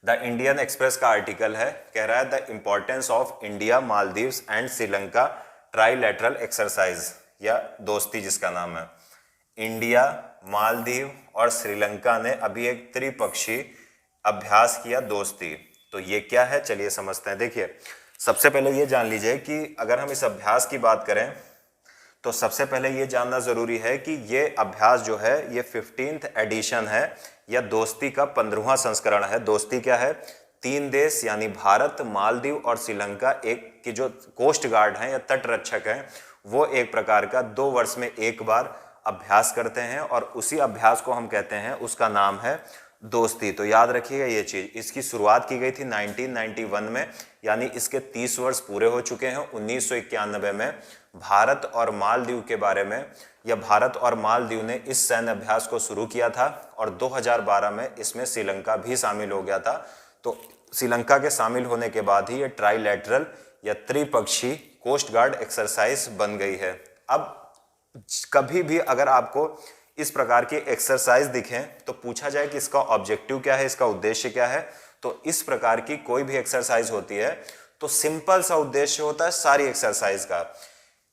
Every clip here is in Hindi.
द इंडियन एक्सप्रेस का आर्टिकल है, कह रहा है the importance of India Maldives and Sri Lanka trilateral exercise, या दोस्ती जिसका नाम है। इंडिया, मालदीव और श्रीलंका ने अभी एक त्रिपक्षीय अभ्यास किया दोस्ती। तो ये क्या है, चलिए समझते हैं। देखिए, सबसे पहले ये जान लीजिए कि अगर हम इस अभ्यास की बात करें तो सबसे पहले ये जानना ज़रूरी है कि ये अभ्यास जो है ये 15th एडिशन है, या दोस्ती का 15वां संस्करण है। दोस्ती क्या है, तीन देश यानी भारत, मालदीव और श्रीलंका एक की जो कोस्ट गार्ड हैं या तट रक्षक हैं, वो एक प्रकार का 2 वर्ष में एक बार अभ्यास करते हैं और उसी अभ्यास को हम कहते हैं, उसका नाम है दोस्ती। तो याद रखिएगा ये चीज़। इसकी शुरुआत की गई थी 1991 में, यानी इसके 30 वर्ष पूरे हो चुके हैं। 1991 में भारत और मालदीव के बारे में, या भारत और मालदीव ने इस सैन्य अभ्यास को शुरू किया था और 2012 में इसमें श्रीलंका भी शामिल हो गया था। तो श्रीलंका के शामिल होने के बाद ही ये ट्राइलेटरल या त्रिपक्षीय कोस्ट गार्ड एक्सरसाइज बन गई है। अब कभी भी अगर आपको इस प्रकार की एक्सरसाइज दिखें तो पूछा जाए कि इसका ऑब्जेक्टिव क्या है, इसका उद्देश्य क्या है, तो इस प्रकार की कोई भी एक्सरसाइज होती है तो सिंपल सा उद्देश्य होता है सारी एक्सरसाइज का,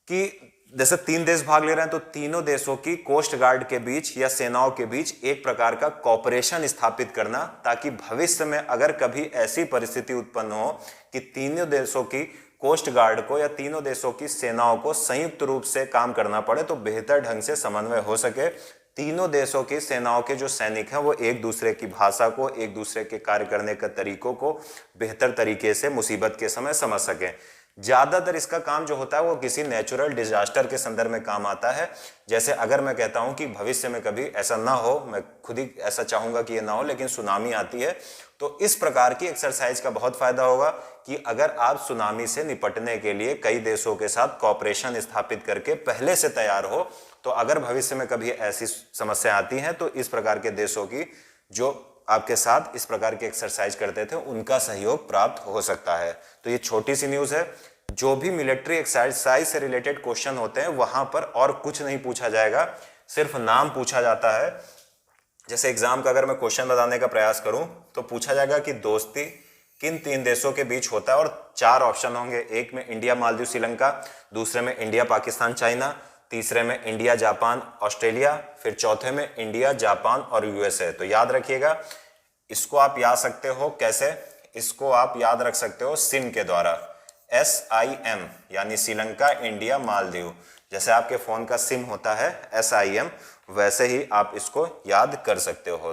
कि जैसे 3 देश भाग ले रहे हैं तो तीनों देशों की कोस्ट गार्ड के बीच या सेनाओं के बीच एक प्रकार का कॉपरेशन स्थापित करना, ताकि भविष्य में अगर कभी ऐसी परिस्थिति उत्पन्न हो कि तीनों देशों की कोस्ट गार्ड को या तीनों देशों की सेनाओं को संयुक्त रूप से काम करना पड़े तो बेहतर ढंग से समन्वय हो सके। तीनों देशों की सेनाओं के जो सैनिक हैं वो एक दूसरे की भाषा को, एक दूसरे के कार्य करने के तरीकों को बेहतर तरीके से मुसीबत के समय समझ सकें। ज़्यादातर इसका काम जो होता है वो किसी नेचुरल डिजास्टर के संदर्भ में काम आता है। जैसे अगर मैं कहता हूं कि भविष्य में कभी ऐसा ना हो, मैं खुद ही ऐसा चाहूंगा कि ये ना हो, लेकिन सुनामी आती है, तो इस प्रकार की एक्सरसाइज का बहुत फायदा होगा कि अगर आप सुनामी से निपटने के लिए कई देशों के साथ कॉपरेशन स्थापित करके पहले से तैयार हो, तो अगर भविष्य में कभी ऐसी समस्या आती है तो इस प्रकार के देशों की जो आपके साथ इस प्रकार की एक्सरसाइज करते थे उनका सहयोग प्राप्त हो सकता है। तो ये छोटी सी न्यूज़ है। जो भी मिलिट्री एक्सरसाइज से रिलेटेड क्वेश्चन होते हैं वहां पर और कुछ नहीं पूछा जाएगा, सिर्फ नाम पूछा जाता है। जैसे एग्जाम का अगर मैं क्वेश्चन बताने का प्रयास करूं तो पूछा जाएगा कि दोस्ती किन 3 देशों के बीच होता है, और 4 ऑप्शन होंगे। एक में इंडिया, मालदीव, श्रीलंका, दूसरे में इंडिया, पाकिस्तान, चाइना, तीसरे में इंडिया, जापान, ऑस्ट्रेलिया, फिर चौथे में इंडिया, जापान और यूएसए। तो याद रखिएगा, इसको आप याद सकते हो कैसे, इसको आप याद रख सकते हो सिम के द्वारा, SIM, यानी श्रीलंका, इंडिया, मालदीव। जैसे आपके फोन का सिम होता है SIM, वैसे ही आप इसको याद कर सकते हो।